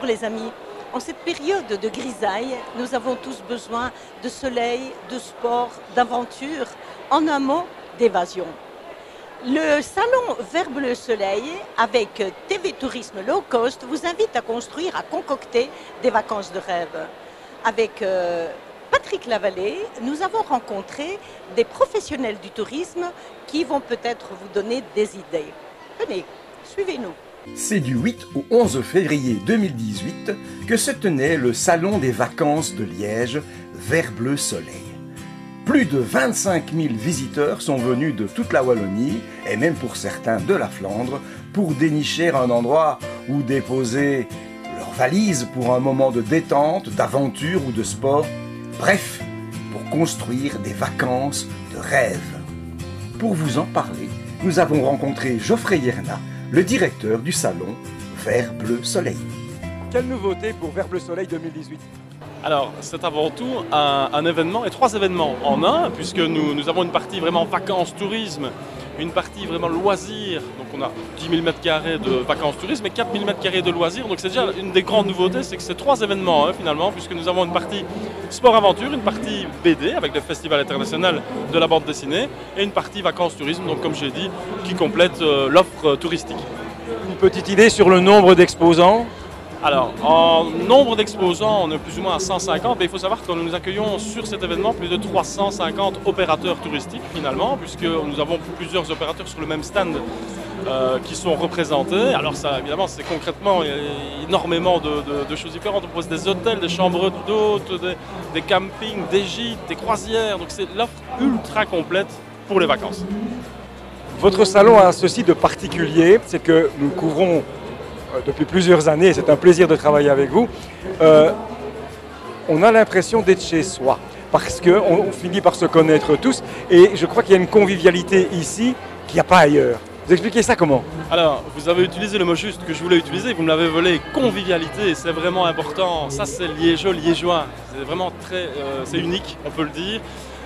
Bonjour les amis. En cette période de grisaille, nous avons tous besoin de soleil, de sport, d'aventure, en un mot, d'évasion. Le salon Vert Bleu Soleil, avec TV Tourisme Low Cost, vous invite à construire, à concocter des vacances de rêve. Avec Patrick Lavallée, nous avons rencontré des professionnels du tourisme qui vont peut-être vous donner des idées. Venez, suivez-nous. C'est du 8 au 11 février 2018 que se tenait le Salon des vacances de Liège, Vert Bleu Soleil. Plus de 25 000 visiteurs sont venus de toute la Wallonie, et même pour certains de la Flandre, pour dénicher un endroit où déposer leurs valises pour un moment de détente, d'aventure ou de sport. Bref, pour construire des vacances de rêve. Pour vous en parler, nous avons rencontré Geoffrey Yerna, le directeur du salon Vert Bleu Soleil. Quelle nouveauté pour Vert Bleu Soleil 2018? Alors, c'est avant tout un événement, et 3 événements en un, puisque nous avons une partie vraiment vacances, tourisme, une partie vraiment loisirs, donc on a 10 000 m² de vacances, tourisme et 4 000 m² de loisirs, donc c'est déjà une des grandes nouveautés, c'est que c'est 3 événements finalement, puisque nous avons une partie sport-aventure, une partie BD avec le Festival international de la bande dessinée, et une partie vacances-tourisme, donc comme j'ai dit, qui complète l'offre touristique. Une petite idée sur le nombre d'exposants? Alors, en nombre d'exposants, on est plus ou moins à 150, mais il faut savoir que nous accueillons sur cet événement plus de 350 opérateurs touristiques finalement, puisque nous avons plusieurs opérateurs sur le même stand qui sont représentés. Alors ça, évidemment, c'est concrètement énormément de choses différentes. On propose des hôtels, des chambres d'hôtes, des campings, des gîtes, des croisières, donc c'est l'offre ultra complète pour les vacances. Votre salon a ceci de particulier, c'est que nous couvrons depuis plusieurs années, c'est un plaisir de travailler avec vous, on a l'impression d'être chez soi, parce qu'on finit par se connaître tous, et je crois qu'il y a une convivialité ici qu'il n'y a pas ailleurs. Vous expliquez ça comment? Alors, vous avez utilisé le mot juste que je voulais utiliser, vous me l'avez volé, convivialité, c'est vraiment important, ça c'est liégeois, c'est vraiment très, c'est unique, on peut le dire.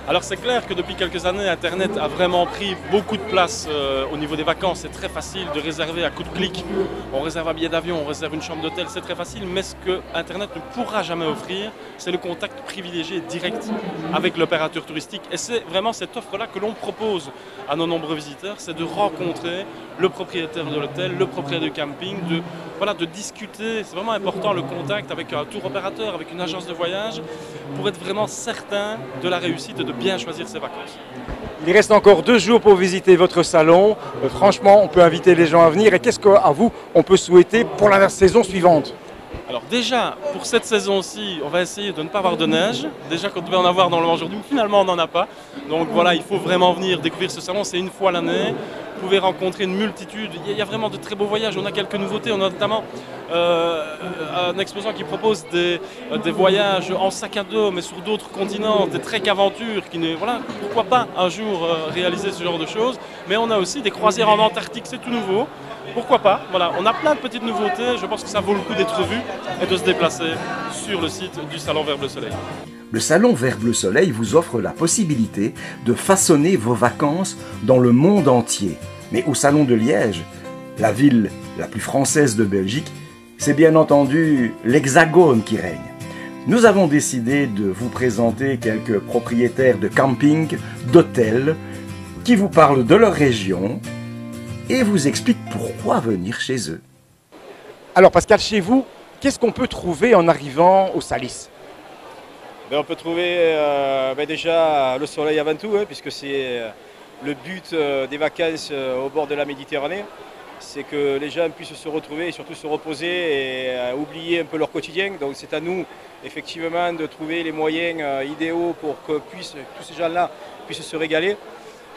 Alors c'est clair que depuis quelques années, Internet a vraiment pris beaucoup de place au niveau des vacances. C'est très facile de réserver à coup de clic. On réserve un billet d'avion, on réserve une chambre d'hôtel, c'est très facile. Mais ce que Internet ne pourra jamais offrir, c'est le contact privilégié direct avec l'opérateur touristique. Et c'est vraiment cette offre-là que l'on propose à nos nombreux visiteurs, c'est de rencontrer le propriétaire de l'hôtel, le propriétaire du camping, de discuter. C'est vraiment important le contact avec un tour opérateur, avec une agence de voyage, pour être vraiment certain de la réussite et de bien choisir ses vacances. Il reste encore 2 jours pour visiter votre salon. Franchement, on peut inviter les gens à venir. Et qu'est-ce qu'à vous, on peut souhaiter pour la saison suivante? Alors déjà, pour cette saison-ci, on va essayer de ne pas avoir de neige. Déjà qu'on devait en avoir dans le aujourd'hui, finalement on n'en a pas. Donc voilà, il faut vraiment venir découvrir ce salon, c'est une fois l'année. Vous pouvez rencontrer une multitude, il y a vraiment de très beaux voyages. On a quelques nouveautés, on a notamment un exposant qui propose des voyages en sac à dos, mais sur d'autres continents, des treks aventures, voilà, pourquoi pas un jour réaliser ce genre de choses. Mais on a aussi des croisières en Antarctique, c'est tout nouveau. Pourquoi pas? Voilà, on a plein de petites nouveautés, je pense que ça vaut le coup d'être vu et de se déplacer sur le site du Salon Vert Bleu Soleil. Le Salon Vert Bleu Soleil vous offre la possibilité de façonner vos vacances dans le monde entier. Mais au Salon de Liège, la ville la plus française de Belgique, c'est bien entendu l'Hexagone qui règne. Nous avons décidé de vous présenter quelques propriétaires de camping, d'hôtels, qui vous parlent de leur région et vous expliquent pourquoi venir chez eux. Alors Pascal, chez vous, qu'est-ce qu'on peut trouver en arrivant au Salis? On peut trouver déjà le soleil avant tout, puisque c'est le but des vacances au bord de la Méditerranée. C'est que les gens puissent se retrouver et surtout se reposer et oublier un peu leur quotidien. Donc c'est à nous effectivement de trouver les moyens idéaux pour que tous ces gens-là puissent se régaler.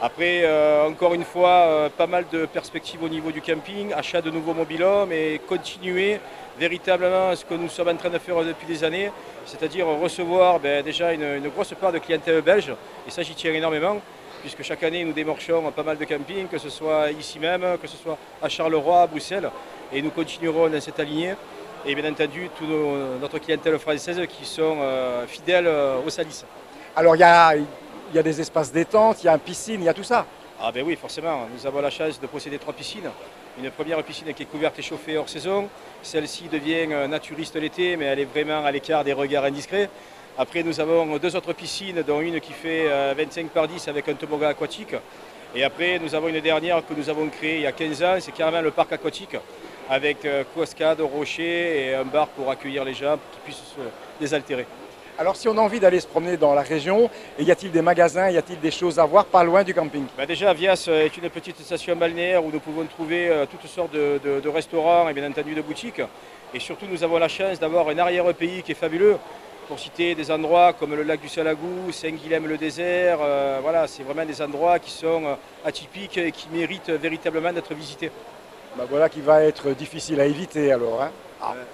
Après, encore une fois, pas mal de perspectives au niveau du camping, achat de nouveaux mobil-homes et continuer véritablement ce que nous sommes en train de faire depuis des années, c'est-à-dire recevoir déjà une grosse part de clientèle belge, et ça j'y tiens énormément, puisque chaque année nous démarchons pas mal de campings, que ce soit ici même, que ce soit à Charleroi, à Bruxelles, et nous continuerons dans cette lignée, et bien entendu toute notre clientèle française qui sont fidèles au Salis. Alors il y a des espaces détente, il y a une piscine, il y a tout ça. Ah ben oui, forcément. Nous avons la chance de posséder 3 piscines. Une première piscine qui est couverte et chauffée hors saison. Celle-ci devient naturiste l'été, mais elle est vraiment à l'écart des regards indiscrets. Après, nous avons 2 autres piscines, dont une qui fait 25 par 10 avec un toboggan aquatique. Et après, nous avons une dernière que nous avons créée il y a 15 ans. C'est carrément le parc aquatique, avec cascade, rocher et un bar pour accueillir les gens, pour qu'ils puissent se désaltérer. Alors si on a envie d'aller se promener dans la région, y a-t-il des magasins, y a-t-il des choses à voir pas loin du camping? Ben déjà, Vias est une petite station balnéaire où nous pouvons trouver toutes sortes de restaurants et bien entendu de boutiques. Et surtout, nous avons la chance d'avoir un arrière-pays qui est fabuleux. Pour citer des endroits comme le lac du Salagou, Saint-Guilhem-le-Désert, voilà, c'est vraiment des endroits qui sont atypiques et qui méritent véritablement d'être visités. Ben voilà qui va être difficile à éviter alors. Hein.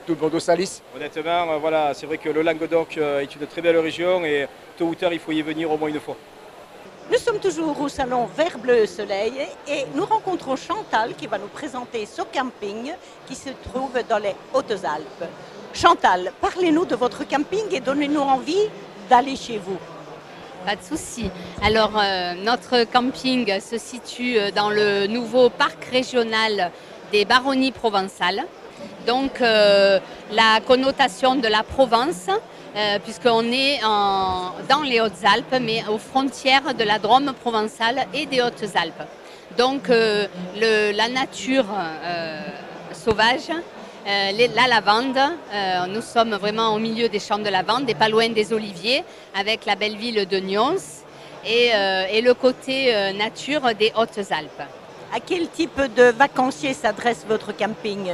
Tout le monde au Salis. Honnêtement, voilà, c'est vrai que le Languedoc est une très belle région et tôt ou tard, il faut y venir au moins une fois. Nous sommes toujours au salon Vert Bleu Soleil et nous rencontrons Chantal qui va nous présenter ce camping qui se trouve dans les Hautes-Alpes. Chantal, parlez-nous de votre camping et donnez-nous envie d'aller chez vous. Pas de souci. Alors, notre camping se situe dans le nouveau parc régional des Baronnies provençales. Donc, la connotation de la Provence, puisqu'on est dans les Hautes-Alpes, mais aux frontières de la Drôme provençale et des Hautes-Alpes. Donc, la nature sauvage, la lavande, nous sommes vraiment au milieu des champs de lavande et pas loin des oliviers, avec la belle ville de Nyons et le côté nature des Hautes-Alpes. À quel type de vacanciers s'adresse votre camping ?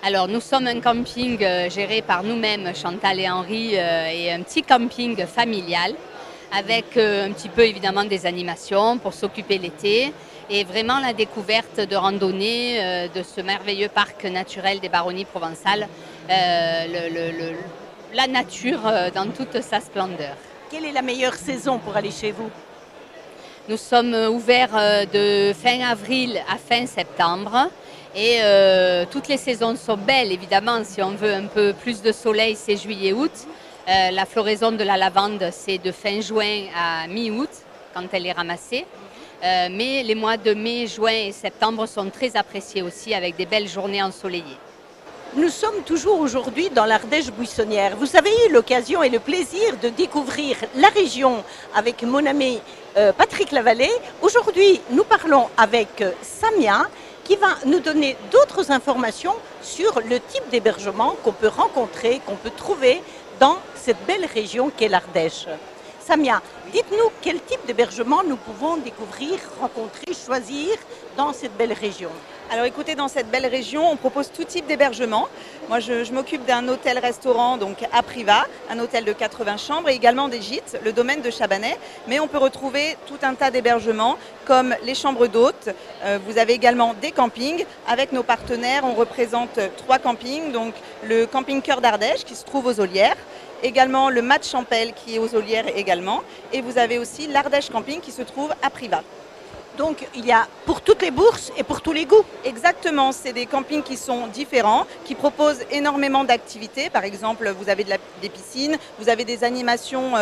Alors, nous sommes un camping géré par nous-mêmes, Chantal et Henri, et un petit camping familial avec un petit peu évidemment des animations pour s'occuper l'été et vraiment la découverte de randonnée de ce merveilleux parc naturel des Baronnies provençales, la nature dans toute sa splendeur. Quelle est la meilleure saison pour aller chez vous ? Nous sommes ouverts de fin avril à fin septembre. Et toutes les saisons sont belles, évidemment. Si on veut un peu plus de soleil, c'est juillet-août. La floraison de la lavande, c'est de fin juin à mi-août, quand elle est ramassée. Mais les mois de mai, juin et septembre sont très appréciés aussi, avec des belles journées ensoleillées. Nous sommes toujours aujourd'hui dans l'Ardèche buissonnière. Vous avez eu l'occasion et le plaisir de découvrir la région avec mon ami Patrick Lavallée. Aujourd'hui, nous parlons avec Samia, qui va nous donner d'autres informations sur le type d'hébergement qu'on peut rencontrer, qu'on peut trouver dans cette belle région qu'est l'Ardèche. Samia, dites-nous quel type d'hébergement nous pouvons découvrir, rencontrer, choisir dans cette belle région. Alors écoutez, dans cette belle région, on propose tout type d'hébergement. Moi, je m'occupe d'un hôtel-restaurant donc à Privas, un hôtel de 80 chambres et également des gîtes, le domaine de Chabanais. Mais on peut retrouver tout un tas d'hébergements comme les chambres d'hôtes. Vous avez également des campings. Avec nos partenaires, on représente 3 campings. Donc le camping Cœur d'Ardèche qui se trouve aux Olières. Également le Mat Champel qui est aux Olières également. Et vous avez aussi l'Ardèche Camping qui se trouve à Privas. Donc il y a pour toutes les bourses et pour tous les goûts. Exactement, c'est des campings qui sont différents, qui proposent énormément d'activités. Par exemple, vous avez des piscines, vous avez des animations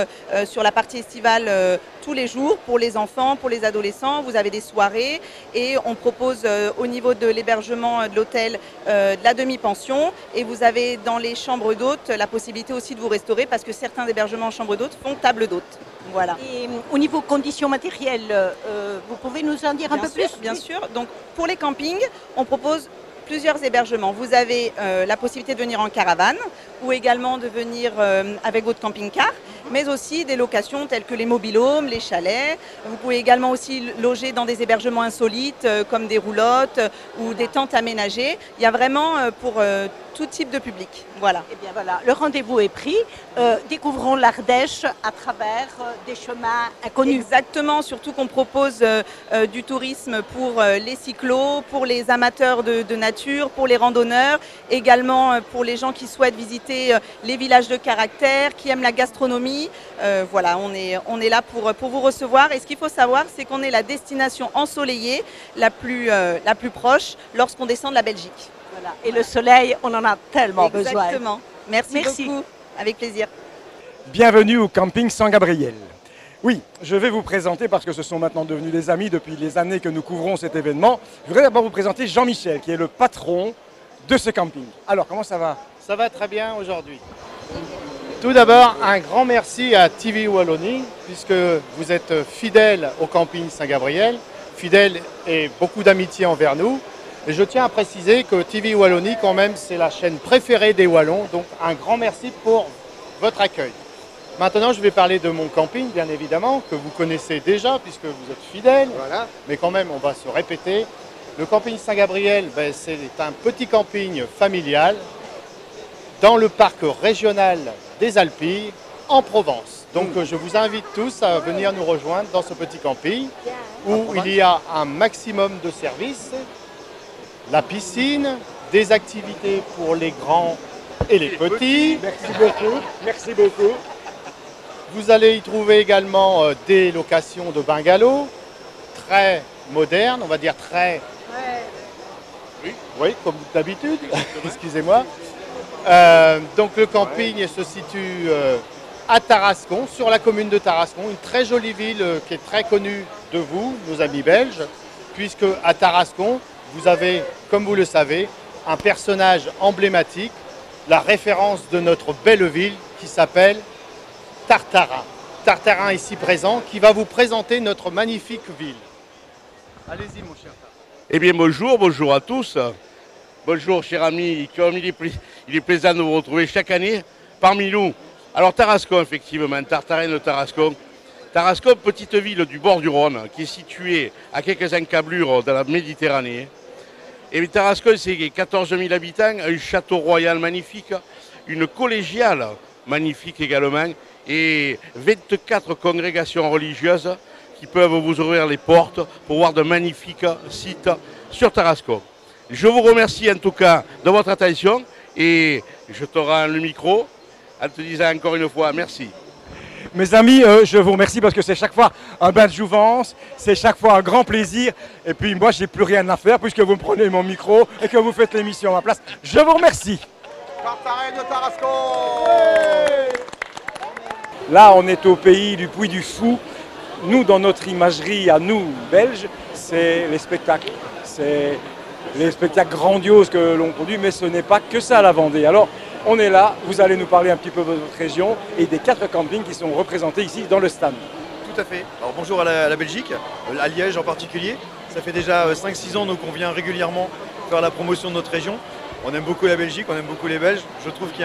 sur la partie estivale tous les jours pour les enfants, pour les adolescents. Vous avez des soirées et on propose au niveau de l'hébergement de l'hôtel de la demi-pension. Et vous avez dans les chambres d'hôtes la possibilité aussi de vous restaurer parce que certains hébergements en chambre d'hôtes font table d'hôtes. Voilà. Et au niveau conditions matérielles, vous pouvez nous en dire un peu plus ? Bien sûr. Donc pour les campings, on propose plusieurs hébergements. Vous avez la possibilité de venir en caravane ou également de venir avec votre camping-car, mais aussi des locations telles que les mobil-homes, les chalets. Vous pouvez également aussi loger dans des hébergements insolites comme des roulottes ou des tentes aménagées. Il y a vraiment pour tout type de public. Voilà. Eh bien voilà, le rendez-vous est pris. Découvrons l'Ardèche à travers des chemins inconnus. Exactement, surtout qu'on propose du tourisme pour les cyclos, pour les amateurs de nature, pour les randonneurs, également pour les gens qui souhaitent visiter les villages de caractère, qui aiment la gastronomie. Voilà, on est là pour vous recevoir. Et ce qu'il faut savoir, c'est qu'on est la destination ensoleillée la plus proche lorsqu'on descend de la Belgique. Voilà. Et le soleil, on en a tellement besoin. Exactement. Merci beaucoup. Avec plaisir. Bienvenue au camping San Gabriel. Oui, je vais vous présenter, parce que ce sont maintenant devenus des amis depuis les années que nous couvrons cet événement. Je voudrais d'abord vous présenter Jean-Michel, qui est le patron de ce camping. Alors, comment ça va? Ça va très bien aujourd'hui. Tout d'abord, un grand merci à TV Wallonie, puisque vous êtes fidèle au camping Saint-Gabriel, fidèle et beaucoup d'amitié envers nous. Et je tiens à préciser que TV Wallonie, quand même, c'est la chaîne préférée des Wallons, donc un grand merci pour votre accueil. Maintenant, je vais parler de mon camping, bien évidemment, que vous connaissez déjà, puisque vous êtes fidèle. Voilà. Mais quand même, on va se répéter. Le camping Saint-Gabriel, c'est un petit camping familial dans le parc régional des Alpilles, en Provence. Donc, je vous invite tous à venir nous rejoindre dans ce petit camping où il y a un maximum de services, la piscine, des activités pour les grands et les petits. Merci beaucoup. Merci beaucoup. Vous allez y trouver également des locations de bungalows, très modernes, on va dire très... Oui, comme d'habitude, excusez-moi. Donc le camping se situe à Tarascon, sur la commune de Tarascon, une très jolie ville qui est très connue de vous, nos amis belges, puisque à Tarascon, vous avez, comme vous le savez, un personnage emblématique, la référence de notre belle ville qui s'appelle Tartarin. Tartarin ici présent, qui va vous présenter notre magnifique ville. Allez-y mon cher Tartarin. Eh bien bonjour à tous. Bonjour cher ami, comme il est plaisant de vous retrouver chaque année parmi nous. Alors Tarascon effectivement, Tartarin de Tarascon. Tarascon, petite ville du bord du Rhône, qui est située à quelques encablures de la Méditerranée. Et Tarascon, c'est 14 000 habitants, un château royal magnifique, une collégiale magnifique également, et 24 congrégations religieuses qui peuvent vous ouvrir les portes pour voir de magnifiques sites sur Tarascon. Je vous remercie en tout cas de votre attention et je te rends le micro en te disant encore une fois merci. Mes amis, je vous remercie parce que c'est chaque fois un bain de jouvence, c'est chaque fois un grand plaisir. Et puis moi, j'ai plus rien à faire puisque vous me prenez mon micro et que vous faites l'émission à ma place. Je vous remercie. Tartarin de Tarascon. Là, on est au pays du Puy du Fou. Nous, dans notre imagerie, à nous, Belges, c'est les spectacles. C'est les spectacles grandioses que l'on produit, mais ce n'est pas que ça la Vendée. Alors, on est là, vous allez nous parler un petit peu de votre région et des 4 campings qui sont représentés ici dans le stand. Tout à fait. Alors bonjour à la Belgique, à Liège en particulier. Ça fait déjà 5-6 ans qu'on vient régulièrement faire la promotion de notre région. On aime beaucoup la Belgique, on aime beaucoup les Belges. Je trouve qu'il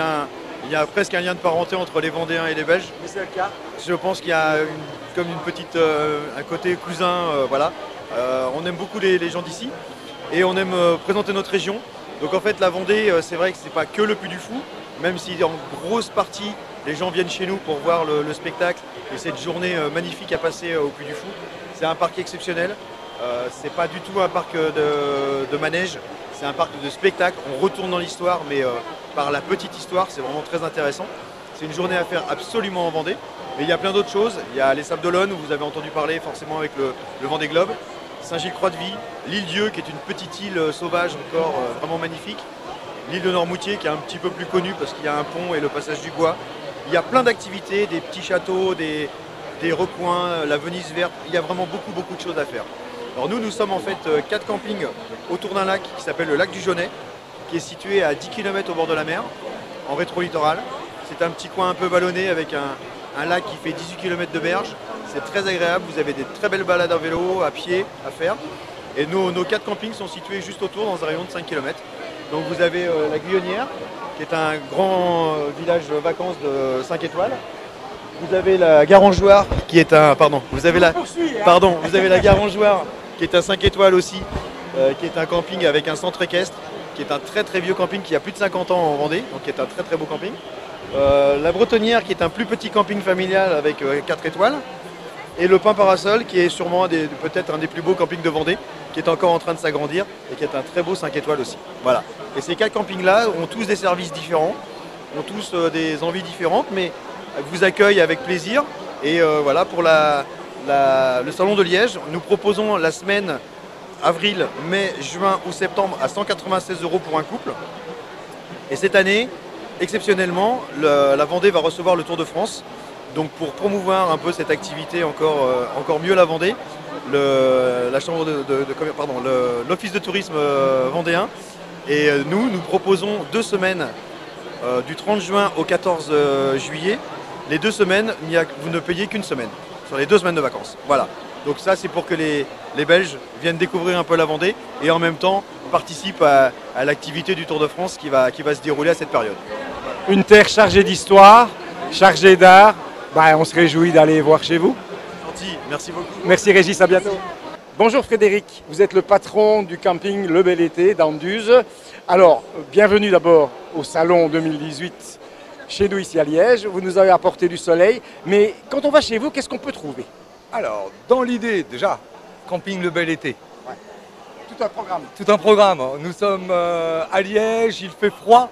y a presque un lien de parenté entre les Vendéens et les Belges. Mais c'est le cas. Je pense qu'il y a un côté cousin, voilà. On aime beaucoup les gens d'ici et on aime présenter notre région. Donc en fait la Vendée, c'est vrai que c'est pas que le Puy du Fou, même si en grosse partie les gens viennent chez nous pour voir le spectacle et cette journée magnifique à passer au Puy du Fou. C'est un parc exceptionnel, c'est pas du tout un parc de manège, c'est un parc de spectacle. On retourne dans l'histoire, mais par la petite histoire, c'est vraiment très intéressant. C'est une journée à faire absolument en Vendée. Mais il y a plein d'autres choses. Il y a les Sables d'Olonne, où vous avez entendu parler forcément avec le Vendée Globe. Saint-Gilles-Croix-de-Vie, l'île Dieu, qui est une petite île sauvage encore vraiment magnifique. L'île de Noirmoutier, qui est un petit peu plus connue parce qu'il y a un pont et le passage du Gois. Il y a plein d'activités, des petits châteaux, des recoins, la Venise verte. Il y a vraiment beaucoup de choses à faire. Alors nous sommes en fait 4 campings autour d'un lac qui s'appelle le lac du Jaunet, qui est situé à 10 km au bord de la mer, en rétro-littoral. C'est un petit coin un peu vallonné avec un lac qui fait 18 km de berge. C'est très agréable, vous avez des très belles balades à vélo, à pied à faire. Et nos 4 campings sont situés juste autour dans un rayon de 5 km. Donc vous avez la Guyonnière, qui est un grand village vacances de 5 étoiles. Vous avez la Garangeoire, qui est un... Pardon, vous avez la Garangeoire, qui est un 5 étoiles aussi, qui est un camping avec un centre équestre, qui est un très vieux camping qui a plus de 50 ans en Vendée, donc qui est un très beau camping. La Bretonnière, qui est un plus petit camping familial avec 4 étoiles. Et le Pin Parasol, qui est sûrement peut-être un des plus beaux campings de Vendée, qui est encore en train de s'agrandir et qui est un très beau 5 étoiles aussi. Voilà. Et ces 4 campings-là ont tous des services différents, ont tous des envies différentes, mais vous accueillent avec plaisir. Et voilà, pour le Salon de Liège, nous proposons la semaine avril, mai, juin ou septembre à 196 € pour un couple. Et cette année, exceptionnellement, la Vendée va recevoir le Tour de France. Donc pour promouvoir un peu cette activité encore mieux la Vendée, l'Office de tourisme vendéen et nous proposons 2 semaines du 30 juin au 14 juillet. Les 2 semaines, vous ne payez qu'une semaine sur les 2 semaines de vacances. Voilà. Donc ça, c'est pour que les Belges viennent découvrir un peu la Vendée et en même temps participent à l'activité du Tour de France qui va se dérouler à cette période. Une terre chargée d'histoire, chargée d'art. On se réjouit d'aller voir chez vous. Gentil, merci beaucoup. Merci Régis, à bientôt. Bonjour Frédéric, vous êtes le patron du camping Le Bel Été d'Anduze. Alors, bienvenue d'abord au Salon 2018 chez nous ici à Liège. Vous nous avez apporté du soleil, mais quand on va chez vous, qu'est-ce qu'on peut trouver? Alors, dans l'idée, déjà, camping Le Bel Été. Ouais. Tout un programme. Tout un programme. Nous sommes à Liège, il fait froid.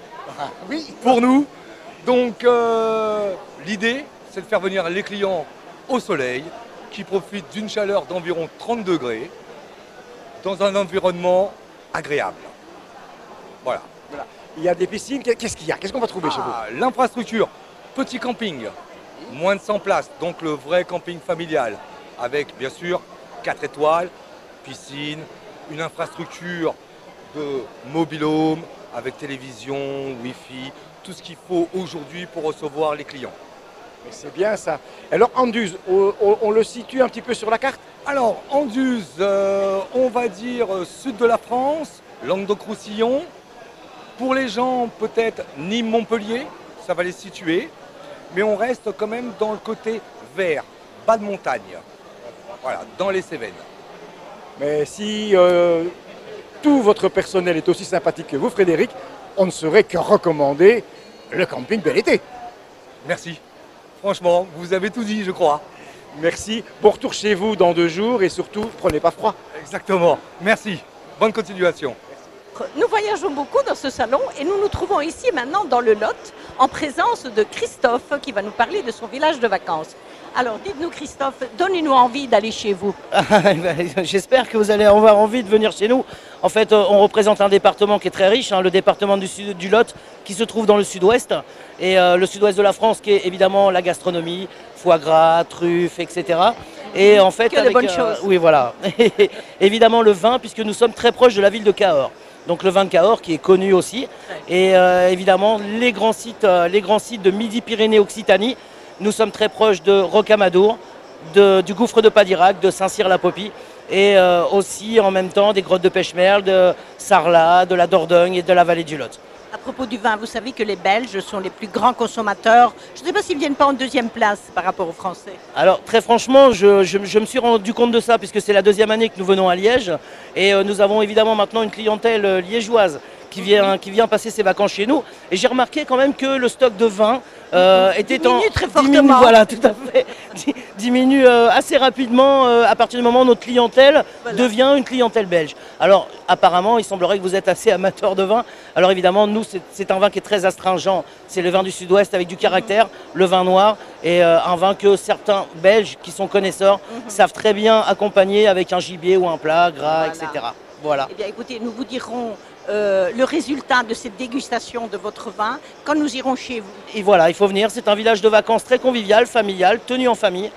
Oui. Pour nous. Donc, l'idée, c'est de faire venir les clients au soleil, qui profitent d'une chaleur d'environ 30 degrés, dans un environnement agréable. Voilà. Il y a des piscines, qu'est-ce qu'il y a? Qu'est-ce qu'on va trouver chez vous? L'infrastructure, petit camping, moins de 100 places, donc le vrai camping familial, avec bien sûr 4 étoiles, piscine, une infrastructure de mobil-home, avec télévision, wifi, tout ce qu'il faut aujourd'hui pour recevoir les clients. Mais c'est bien ça. Alors Anduze, on le situe un petit peu sur la carte? Alors Anduze, on va dire sud de la France, Languedoc-Roussillon. Pour les gens peut-être Nîmes-Montpellier, ça va les situer. Mais on reste quand même dans le côté vert, bas de montagne. Voilà, dans les Cévennes. Mais si tout votre personnel est aussi sympathique que vous, Frédéric, on ne saurait que recommander le camping Bel Été. Merci. Franchement, vous avez tout dit, je crois. Merci. Bon retour chez vous dans 2 jours et surtout, prenez pas froid. Exactement. Merci. Bonne continuation. Nous voyageons beaucoup dans ce salon et nous nous trouvons ici maintenant dans le Lot en présence de Christophe qui va nous parler de son village de vacances. Alors dites-nous Christophe, donnez-nous envie d'aller chez vous. J'espère que vous allez avoir envie de venir chez nous. En fait, on représente un département qui est très riche, le département du Lot qui se trouve dans le sud-ouest. Et le sud-ouest de la France qui est évidemment la gastronomie, foie gras, truffes, etc. Et en fait, que de bonnes choses. Oui, voilà. Évidemment le vin puisque nous sommes très proches de la ville de Cahors. Donc le vin de Cahors qui est connu aussi. Et évidemment les grands sites de Midi-Pyrénées-Occitanie. Nous sommes très proches de Rocamadour, du gouffre de Padirac, de Saint-Cyr-la-Popie et aussi en même temps des grottes de Pêche-Merle, de Sarlat, de la Dordogne et de la vallée du Lot. À propos du vin, vous savez que les Belges sont les plus grands consommateurs. Je ne sais pas s'ils ne viennent pas en 2e place par rapport aux Français. Alors très franchement, je me suis rendu compte de ça puisque c'est la 2e année que nous venons à Liège. Et nous avons évidemment maintenant une clientèle liégeoise qui vient passer ses vacances chez nous. Et j'ai remarqué quand même que le stock de vin diminue très fortement. Voilà, tout à fait. Diminue assez rapidement à partir du moment où notre clientèle devient une clientèle belge. Alors apparemment, il semblerait que vous êtes assez amateur de vin. Alors évidemment, nous, c'est un vin qui est très astringent. C'est le vin du sud-ouest avec du caractère, le vin noir, et un vin que certains Belges qui sont connaisseurs savent très bien accompagner avec un gibier ou un plat gras, etc. Voilà. Eh bien écoutez, nous vous dirons le résultat de cette dégustation de votre vin quand nous irons chez vous. Et voilà, il faut venir. C'est un village de vacances très convivial, familial, tenu en famille.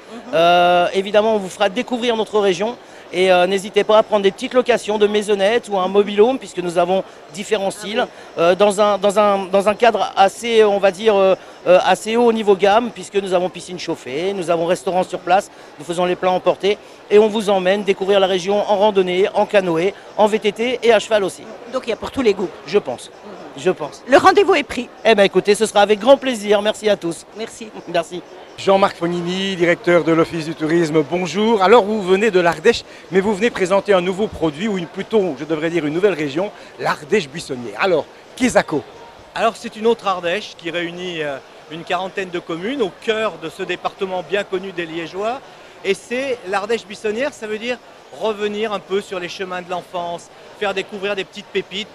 Évidemment, on vous fera découvrir notre région. Et n'hésitez pas à prendre des petites locations de maisonnettes ou un mobile-home, puisque nous avons différents styles, dans un cadre assez, on va dire, assez haut au niveau gamme, puisque nous avons piscine chauffée, nous avons restaurant sur place, nous faisons les plats emportés, et on vous emmène découvrir la région en randonnée, en canoë, en VTT et à cheval aussi. Donc il y a pour tous les goûts. Je pense. Je pense. Le rendez-vous est pris. Eh bien écoutez, ce sera avec grand plaisir. Merci à tous. Merci. Merci. Jean-Marc Fognini, directeur de l'Office du tourisme, bonjour. Alors vous venez de l'Ardèche, mais vous venez présenter un nouveau produit, ou plutôt, je devrais dire, une nouvelle région, l'Ardèche buissonnière. Alors, Kézako. Alors c'est une autre Ardèche qui réunit une quarantaine de communes au cœur de ce département bien connu des Liégeois. Et c'est l'Ardèche buissonnière, ça veut dire revenir un peu sur les chemins de l'enfance, faire découvrir des petites pépites,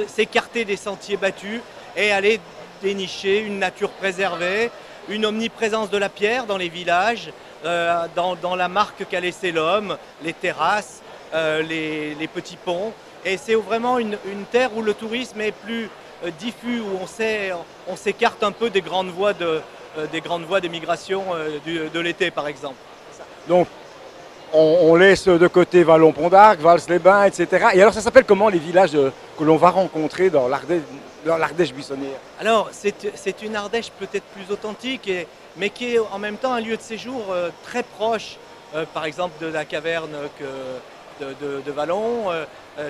s'écarter des sentiers battus et aller dénicher une nature préservée, une omniprésence de la pierre dans les villages, dans la marque qu'a laissé l'homme, les terrasses, les petits ponts. Et c'est vraiment une terre où le tourisme est plus diffus, où on s'écarte un peu des grandes voies des grandes voies d'émigration de l'été par exemple. Donc, on laisse de côté Vallon-Pont d'Arc, Vals-les-Bains, etc. Et alors, ça s'appelle comment les villages que l'on va rencontrer dans l'Ardèche buissonnière? Alors, c'est une Ardèche peut-être plus authentique, mais qui est en même temps un lieu de séjour très proche, par exemple de la caverne de Vallon,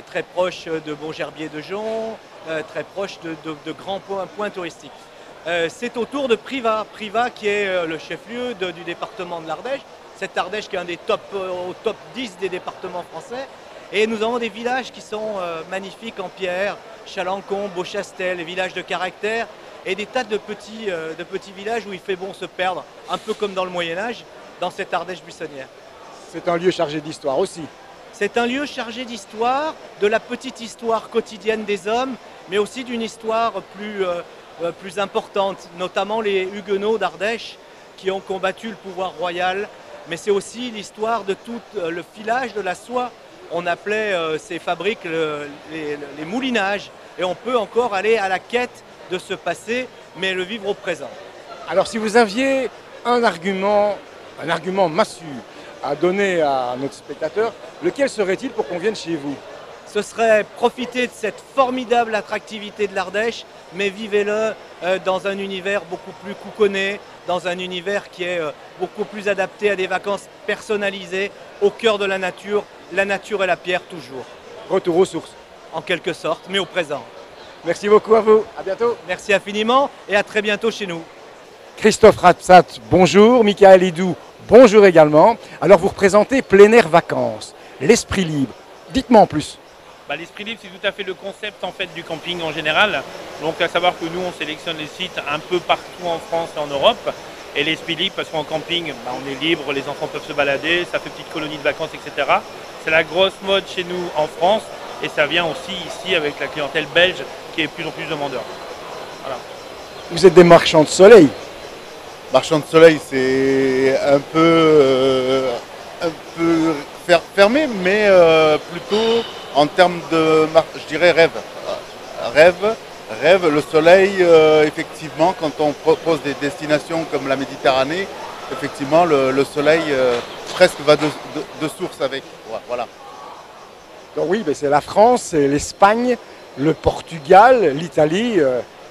très proche de Bon-Gerbier de Jonc, très proche de grands points touristiques. C'est autour de Privas, qui est le chef-lieu du département de l'Ardèche. Cette Ardèche qui est un des au top 10 des départements français. Et nous avons des villages qui sont magnifiques en pierre, Chalancon, Beauchastel, les villages de caractère, et des tas de petits villages où il fait bon se perdre, un peu comme dans le Moyen-Âge, dans cette Ardèche buissonnière. C'est un lieu chargé d'histoire aussi. C'est un lieu chargé d'histoire, de la petite histoire quotidienne des hommes, mais aussi d'une histoire plus importante, notamment les Huguenots d'Ardèche qui ont combattu le pouvoir royal. Mais c'est aussi l'histoire de tout le filage de la soie. On appelait ces fabriques les moulinages. Et on peut encore aller à la quête de ce passé, mais le vivre au présent. Alors si vous aviez un argument massue à donner à notre spectateur, lequel serait-il pour qu'on vienne chez vous? Ce serait profiter de cette formidable attractivité de l'Ardèche, mais vivez-le dans un univers beaucoup plus couconné, dans un univers qui est beaucoup plus adapté à des vacances personnalisées, au cœur de la nature et la pierre toujours. Retour aux sources. En quelque sorte, mais au présent. Merci beaucoup à vous, à bientôt. Merci infiniment et à très bientôt chez nous. Christophe Ratsat, bonjour. Michael Hidou, bonjour également. Alors vous représentez Plein Air Vacances, l'esprit libre. Dites-moi en plus. L'esprit libre, c'est tout à fait le concept en fait du camping en général. Donc à savoir que nous, on sélectionne les sites un peu partout en France et en Europe. Et l'esprit libre, parce qu'en camping, on est libre, les enfants peuvent se balader, ça fait petite colonie de vacances, etc. C'est la grosse mode chez nous en France. Et ça vient aussi ici avec la clientèle belge qui est de plus en plus demandeur. Voilà. Vous êtes des marchands de soleil. Marchands de soleil, c'est un peu fermé, mais plutôt en termes de, je dirais, rêve. Le soleil, effectivement, quand on propose des destinations comme la Méditerranée, effectivement, le soleil presque va de source avec. Voilà. Donc oui, c'est la France, c'est l'Espagne, le Portugal, l'Italie,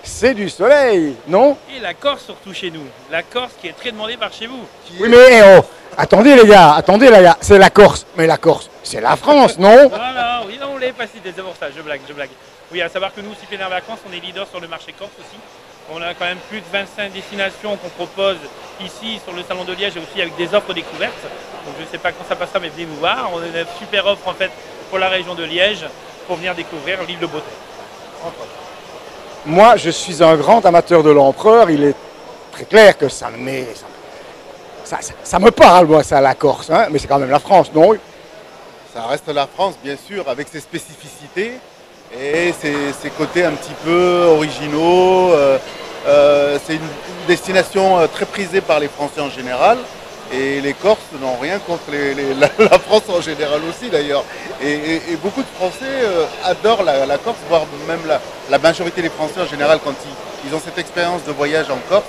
c'est du soleil, non? Et la Corse surtout chez nous. La Corse qui est très demandée par chez vous. Oui mais attendez les gars, c'est la Corse. Mais la Corse, c'est la France, non? Voilà, oui, non, on l'avait pas cité, c'est pour ça, je blague. Oui, à savoir que nous, aussi Plein Air Vacances, on est leader sur le marché corse aussi. On a quand même plus de 25 destinations qu'on propose ici sur le Salon de Liège et aussi avec des offres découvertes. Donc je ne sais pas quand ça passera, mais venez nous voir. On a une super offre en fait pour la région de Liège pour venir découvrir l'île de beauté. Moi, je suis un grand amateur de l'empereur. Il est très clair que ça me parle, moi, ça, la Corse. Hein, mais c'est quand même la France, non? Ça reste la France, bien sûr, avec ses spécificités et ses côtés un petit peu originaux. C'est une destination très prisée par les Français en général. Et les Corses n'ont rien contre la France en général aussi d'ailleurs. Et beaucoup de Français adorent la Corse, voire même la majorité des Français en général, quand ils ont cette expérience de voyage en Corse,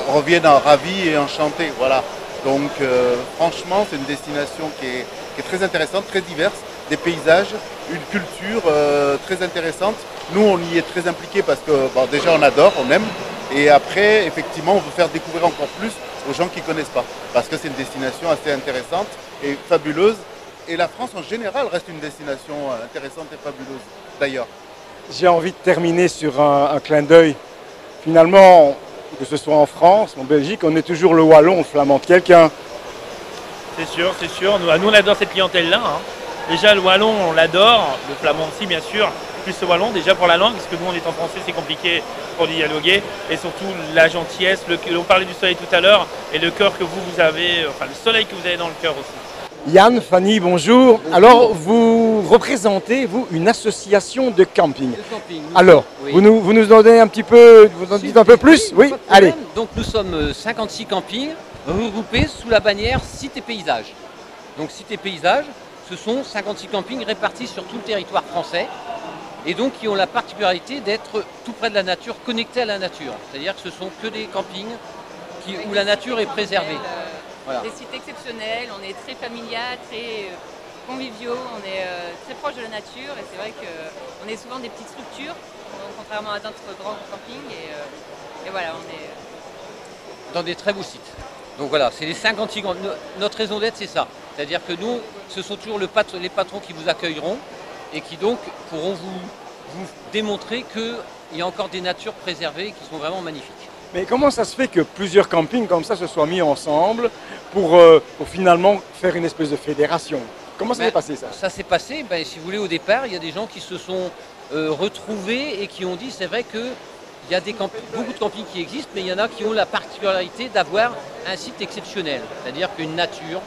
reviennent ravis et enchantés. Voilà. Donc franchement, c'est une destination qui est très intéressante, très diverse, des paysages, une culture très intéressante. Nous, on y est très impliqués parce que déjà on adore, on aime. Et après, effectivement, on veut faire découvrir encore plus aux gens qui ne connaissent pas. Parce que c'est une destination assez intéressante et fabuleuse. Et la France, en général, reste une destination intéressante et fabuleuse, d'ailleurs. J'ai envie de terminer sur un clin d'œil. Finalement, que ce soit en France, en Belgique, on est toujours le wallon, le flamand de quelqu'un. C'est sûr. Nous, on adore cette clientèle-là. Hein. Déjà, le wallon, on l'adore. Le flamand aussi, bien sûr. Plus le wallon, déjà pour la langue, parce que nous, on est en français, c'est compliqué pour dialoguer. Et surtout, la gentillesse. On parlait du soleil tout à l'heure. Et le cœur que vous avez, enfin, le soleil que vous avez dans le cœur aussi. Yann, Fanny, bonjour. Alors, vous représentez, vous, une association de camping. Alors, oui. vous nous donnez un petit peu, vous en dites un peu plus? Oui, allez. Donc, nous sommes 56 campings regroupés sous la bannière Sites et Paysages. Donc, Sites et Paysages, ce sont 56 campings répartis sur tout le territoire français et donc qui ont la particularité d'être tout près de la nature, connectés à la nature. C'est-à-dire que ce sont que des campings où la nature est préservée. Voilà. Des sites exceptionnels, on est très familial, très conviviaux, on est très proche de la nature et c'est vrai qu'on est souvent des petites structures, contrairement à d'autres grands campings et voilà, on est... Dans des très beaux sites. Donc voilà, c'est les 56 grands. Notre raison d'être, c'est ça. C'est-à-dire que nous, ce sont toujours les patrons qui vous accueilleront et qui donc pourront vous démontrer qu'il y a encore des natures préservées qui sont vraiment magnifiques. Mais comment ça se fait que plusieurs campings comme ça se soient mis ensemble pour finalement faire une espèce de fédération? Comment ça s'est passé ça? Ça s'est passé, si vous voulez, au départ, il y a des gens qui se sont retrouvés et qui ont dit, c'est vrai que il y a beaucoup de campings qui existent, mais il y en a qui ont la particularité d'avoir un site exceptionnel. C'est-à-dire qu'une nature,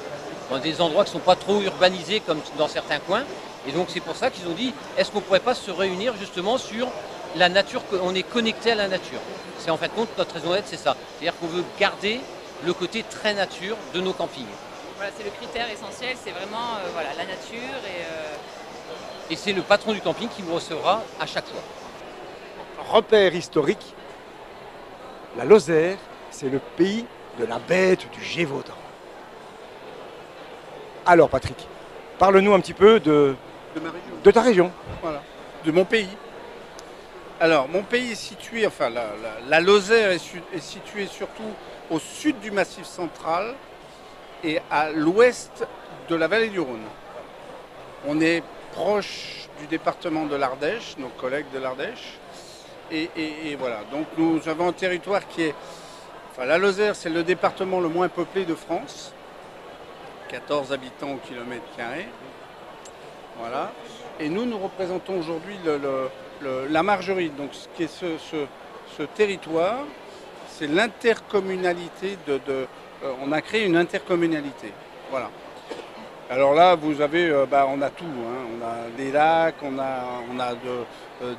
dans des endroits qui ne sont pas trop urbanisés comme dans certains coins. Et donc c'est pour ça qu'ils ont dit, est-ce qu'on ne pourrait pas se réunir justement sur la nature, qu'on est connecté à la nature. C'est en fait compte notre raison d'être, c'est ça. C'est-à-dire qu'on veut garder le côté très nature de nos campings. Voilà, c'est le critère essentiel, c'est vraiment voilà, la nature Et c'est le patron du camping qui vous recevra à chaque fois. Repère historique, la Lozère, c'est le pays de la bête du Gévaudan. Alors Patrick, parle-nous un petit peu de ta région. Voilà, de mon pays. Alors, mon pays est situé, enfin, la Lozère est située surtout au sud du Massif central et à l'ouest de la vallée du Rhône. On est proche du département de l'Ardèche, nos collègues de l'Ardèche. Et voilà, donc nous avons un territoire qui est... Enfin, la Lozère, c'est le département le moins peuplé de France. 14 habitants au kilomètre carré. Voilà. Et nous représentons aujourd'hui la Margeride. Donc, ce qui est ce territoire, c'est l'intercommunalité on a créé une intercommunalité. Voilà. Alors là, vous avez, on a tout. Hein. On a des lacs, on a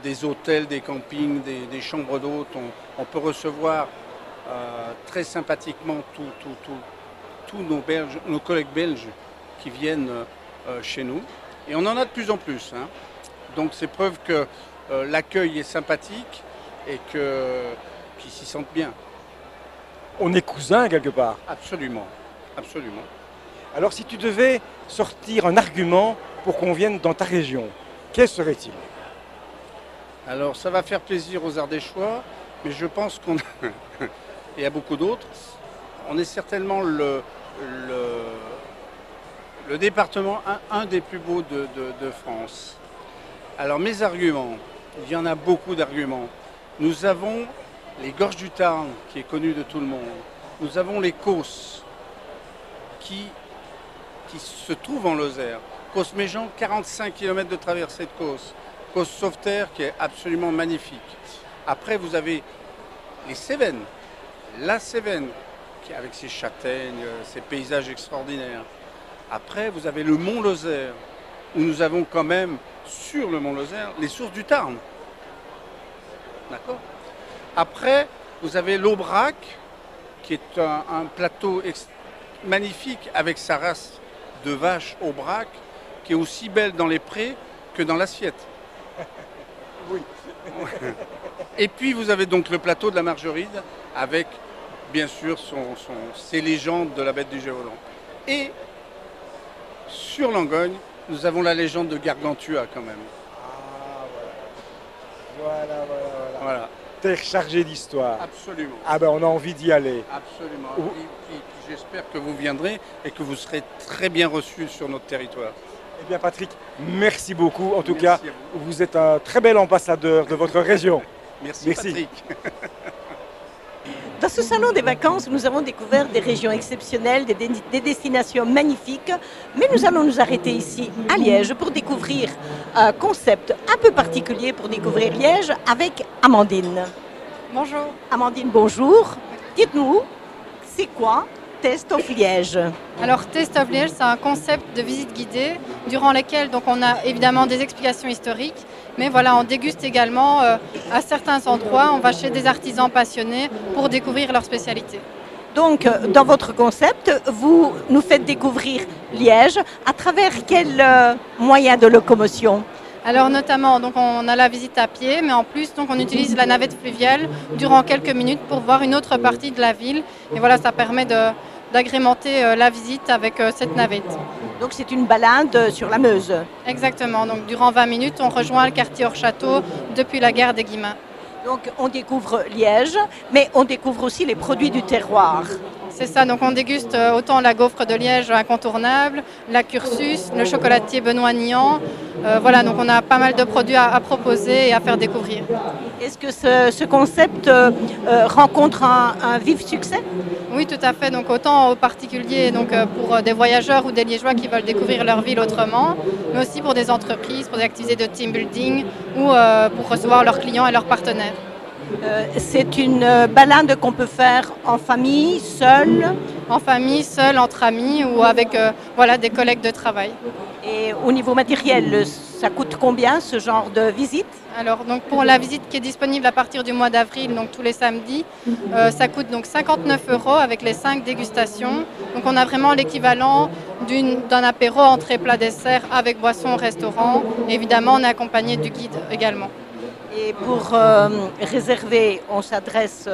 des hôtels, des campings, des chambres d'hôtes. On peut recevoir très sympathiquement tous nos collègues belges qui viennent chez nous. Et on en a de plus en plus. Hein. Donc c'est preuve que l'accueil est sympathique et qu'ils s'y sentent bien. On est cousins quelque part. Absolument, absolument. Alors si tu devais sortir un argument pour qu'on vienne dans ta région, quel serait-il? Alors ça va faire plaisir aux Ardéchois, mais je pense qu'on il y a beaucoup d'autres. On est certainement le département, un des plus beaux de France. Alors mes arguments, il y en a beaucoup d'arguments. Nous avons les Gorges du Tarn, qui est connu de tout le monde. Nous avons les Causses, qui se trouvent en Lozère. Causses-Méjean, 45 km de traversée de Causses. Causses-Sauveterre, qui est absolument magnifique. Après, vous avez les Cévennes, la Cévenne, qui avec ses châtaignes, ses paysages extraordinaires. Après, vous avez le Mont Lozère, où nous avons quand même, sur le Mont Lozère, les sources du Tarn. D'accord? Après, vous avez l'Aubrac, qui est un plateau magnifique avec sa race de vache Aubrac, qui est aussi belle dans les prés que dans l'assiette. Oui. Et puis vous avez donc le plateau de la Margeride, avec bien sûr ses légendes de la bête du Gévaudan. Et sur Langogne, nous avons la légende de Gargantua quand même. Ah voilà. Voilà. Terre chargée d'histoire. Absolument. Ah ben on a envie d'y aller. Absolument. Et j'espère que vous viendrez et que vous serez très bien reçus sur notre territoire. Eh bien Patrick, merci beaucoup. En tout cas, vous êtes un très bel ambassadeur de votre région. Merci. Patrick. Dans ce salon des vacances, nous avons découvert des régions exceptionnelles, des destinations magnifiques, mais nous allons nous arrêter ici à Liège pour découvrir un concept un peu particulier pour découvrir Liège avec Amandine. Bonjour. Amandine, bonjour. Dites-nous, c'est quoi Taste of Liège? Alors Taste of Liège, c'est un concept de visite guidée durant laquelle donc, on a évidemment des explications historiques, mais voilà, on déguste également à certains endroits, on va chez des artisans passionnés pour découvrir leur spécialité. Donc, dans votre concept, vous nous faites découvrir Liège à travers quel moyen de locomotion? Alors notamment, donc on a la visite à pied, mais en plus donc on utilise la navette fluviale durant quelques minutes pour voir une autre partie de la ville. Et voilà, ça permet d'agrémenter la visite avec cette navette. Donc c'est une balade sur la Meuse. Exactement, donc durant 20 minutes, on rejoint le quartier hors château depuis la gare des Guillemins. Donc on découvre Liège, mais on découvre aussi les produits du terroir. C'est ça, donc on déguste autant la gaufre de Liège incontournable, la Cursus, le chocolatier Benoît Nian. Voilà, donc on a pas mal de produits à proposer et à faire découvrir. Est-ce que ce concept rencontre un vif succès? Oui, tout à fait. Donc autant aux particuliers, donc pour des voyageurs ou des Liégeois qui veulent découvrir leur ville autrement, mais aussi pour des entreprises, pour des activités de team building ou pour recevoir leurs clients et leurs partenaires. C'est une balade qu'on peut faire en famille, seule? En famille, seule, entre amis ou avec voilà, des collègues de travail. Et au niveau matériel, ça coûte combien ce genre de visite? Alors donc pour la visite qui est disponible à partir du mois d'avril, donc tous les samedis, ça coûte donc 59 € avec les 5 dégustations. Donc on a vraiment l'équivalent d'un apéro, entrée, plat, dessert avec boisson au restaurant. Et évidemment, on est accompagné du guide également. Et pour réserver, on s'adresse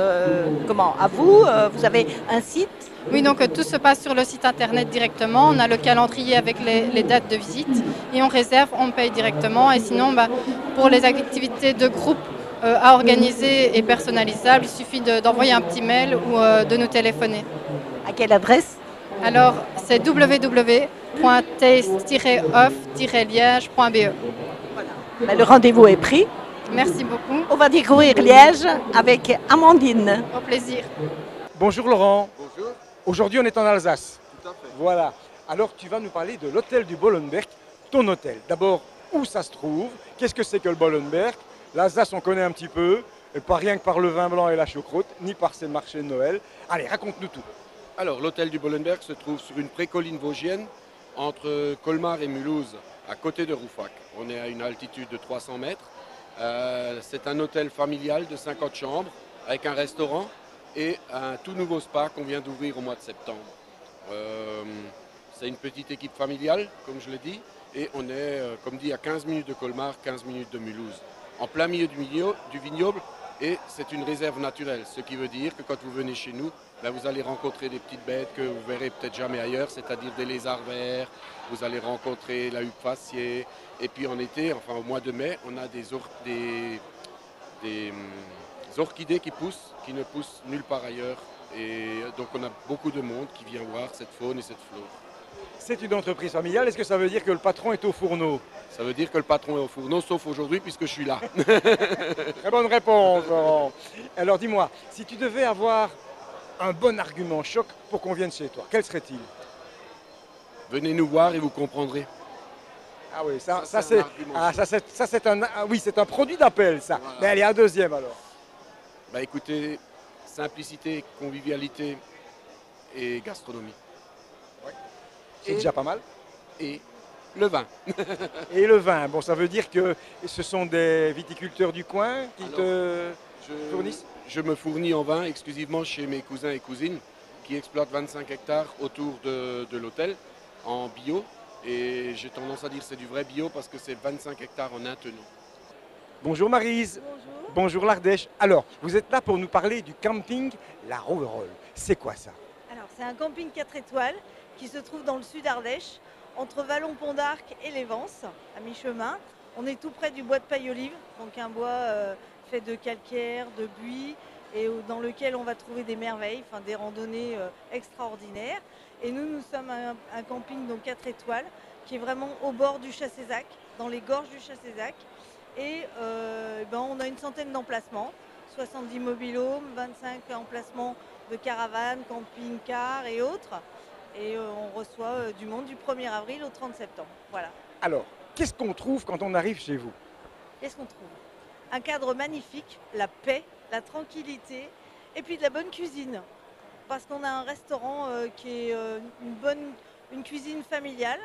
comment? À vous? Vous avez un site? Oui, donc tout se passe sur le site internet directement. On a le calendrier avec les dates de visite et on réserve, on paye directement. Et sinon, pour les activités de groupe à organiser et personnalisables, il suffit d'envoyer un petit mail ou de nous téléphoner. À quelle adresse? Alors, c'est www.taste-off-liège.be. Voilà. Le rendez-vous est pris. Merci beaucoup. On va découvrir Liège avec Amandine. Au plaisir. Bonjour Laurent. Bonjour. Aujourd'hui on est en Alsace. Tout à fait. Voilà. Alors tu vas nous parler de l'hôtel du Bollenberg, ton hôtel. D'abord, où ça se trouve? Qu'est-ce que c'est que le Bollenberg? L'Alsace on connaît un petit peu, et pas rien que par le vin blanc et la choucroute, ni par ses marchés de Noël. Allez, raconte-nous tout. Alors l'hôtel du Bollenberg se trouve sur une précolline vosgienne entre Colmar et Mulhouse, à côté de Rouffach. On est à une altitude de 300 mètres. C'est un hôtel familial de 50 chambres avec un restaurant et un tout nouveau spa qu'on vient d'ouvrir au mois de septembre. C'est une petite équipe familiale, comme je l'ai dit, et on est, comme dit, à 15 minutes de Colmar, 15 minutes de Mulhouse, en plein milieu du vignoble, et c'est une réserve naturelle, ce qui veut dire que quand vous venez chez nous, vous allez rencontrer des petites bêtes que vous verrez peut-être jamais ailleurs, c'est-à-dire des lézards verts, vous allez rencontrer la huppe faciée, et puis en été, enfin au mois de mai, on a des orchidées qui ne poussent nulle part ailleurs, et donc on a beaucoup de monde qui vient voir cette faune et cette flore. C'est une entreprise familiale, est-ce que ça veut dire que le patron est au fourneau? Ça veut dire que le patron est au fourneau, sauf aujourd'hui puisque je suis là. Très bonne réponse, Laurent. Alors dis-moi, si tu devais avoir un bon argument choc pour qu'on vienne chez toi, quel serait-il? Venez nous voir et vous comprendrez. Ah oui, c'est un produit d'appel, ça. Voilà. Mais allez, un deuxième alors. Écoutez, simplicité, convivialité et gastronomie. Ouais. C'est déjà pas mal. Et le vin. Et le vin, bon, ça veut dire que ce sont des viticulteurs du coin qui fournissent? Je me fournis en vin exclusivement chez mes cousins et cousines qui exploitent 25 hectares autour de l'hôtel en bio. Et j'ai tendance à dire que c'est du vrai bio parce que c'est 25 hectares en un tenant. Bonjour Maryse. Bonjour. Bonjour l'Ardèche. Alors, vous êtes là pour nous parler du camping La Rouverolle. C'est quoi ça? Alors, c'est un camping 4 étoiles qui se trouve dans le sud Ardèche, entre Vallon-Pont d'Arc et les Vences, à mi-chemin. On est tout près du bois de paille-olive, donc un bois fait de calcaire, de buis, et dans lequel on va trouver des merveilles, enfin des randonnées extraordinaires. Et nous sommes un camping donc 4 étoiles qui est vraiment au bord du Chassézac, dans les gorges du Chassézac. Et on a une centaine d'emplacements, 70 mobil-homes, 25 emplacements de caravanes, camping-cars et autres. Et on reçoit du monde du 1er avril au 30 septembre. Voilà. Alors, qu'est-ce qu'on trouve quand on arrive chez vous? Qu'est-ce qu'on trouve? Un cadre magnifique, la paix, la tranquillité et puis de la bonne cuisine. Parce qu'on a un restaurant qui est une cuisine familiale,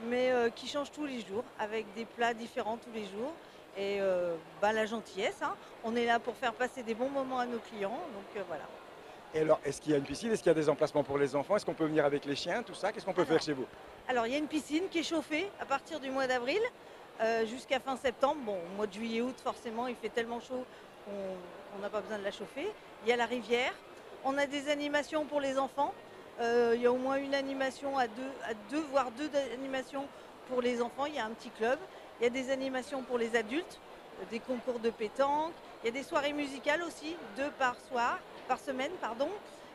mais qui change tous les jours, avec des plats différents tous les jours. Et la gentillesse, hein. On est là pour faire passer des bons moments à nos clients, donc voilà. Et alors, est-ce qu'il y a une piscine? Est-ce qu'il y a des emplacements pour les enfants? Est-ce qu'on peut venir avec les chiens, tout ça? Qu'est-ce qu'on peut faire chez vous? Alors, il y a une piscine qui est chauffée à partir du mois d'avril. jusqu'à fin septembre. Bon, au mois de juillet-août, forcément, il fait tellement chaud qu'on n'a pas besoin de la chauffer. Il y a la rivière. On a des animations pour les enfants. Il y a au moins une animation à deux, voire deux animations pour les enfants. Il y a un petit club. Il y a des animations pour les adultes, des concours de pétanque. Il y a des soirées musicales aussi, 2 par semaine.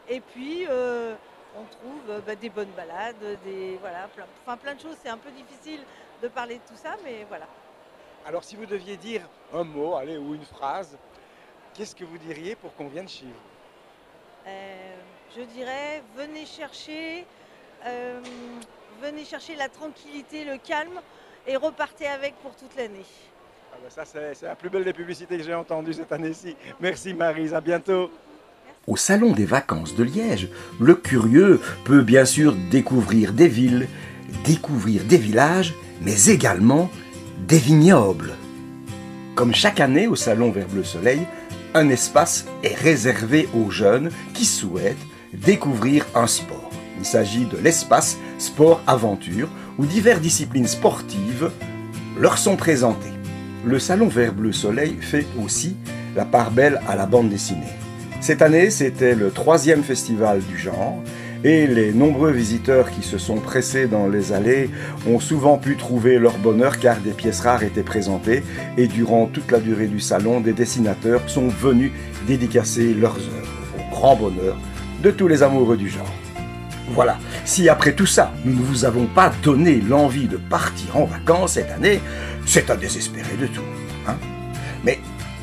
Et puis, on trouve des bonnes balades, plein de choses. C'est un peu difficile de parler de tout ça, mais voilà. Alors si vous deviez dire un mot, ou une phrase, qu'est-ce que vous diriez pour qu'on vienne chez vous? Je dirais, venez chercher la tranquillité, le calme et repartez avec pour toute l'année. Ah ben ça, c'est la plus belle des publicités que j'ai entendues cette année-ci. Merci Maryse, à bientôt. Au Salon des vacances de Liège, le curieux peut bien sûr découvrir des villes, découvrir des villages, mais également des vignobles. Comme chaque année au Salon Vert Bleu Soleil, un espace est réservé aux jeunes qui souhaitent découvrir un sport. Il s'agit de l'espace Sport Aventure où diverses disciplines sportives leur sont présentées. Le Salon Vert Bleu Soleil fait aussi la part belle à la bande dessinée. Cette année, c'était le 3e festival du genre et les nombreux visiteurs qui se sont pressés dans les allées ont souvent pu trouver leur bonheur car des pièces rares étaient présentées et durant toute la durée du salon, des dessinateurs sont venus dédicacer leurs œuvres au grand bonheur de tous les amoureux du genre. Voilà, si après tout ça, nous ne vous avons pas donné l'envie de partir en vacances cette année, c'est à désespérer de tout. Mais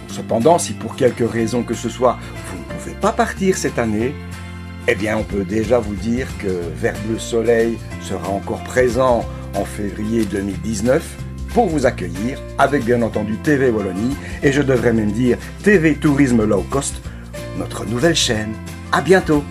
cependant, si pour quelque raison que ce soit, vous ne pouvez pas partir cette année, eh bien on peut déjà vous dire que Vert Bleu Soleil sera encore présent en février 2019 pour vous accueillir avec bien entendu TV Wallonie et je devrais même dire TV Tourisme Low Cost, notre nouvelle chaîne. À bientôt!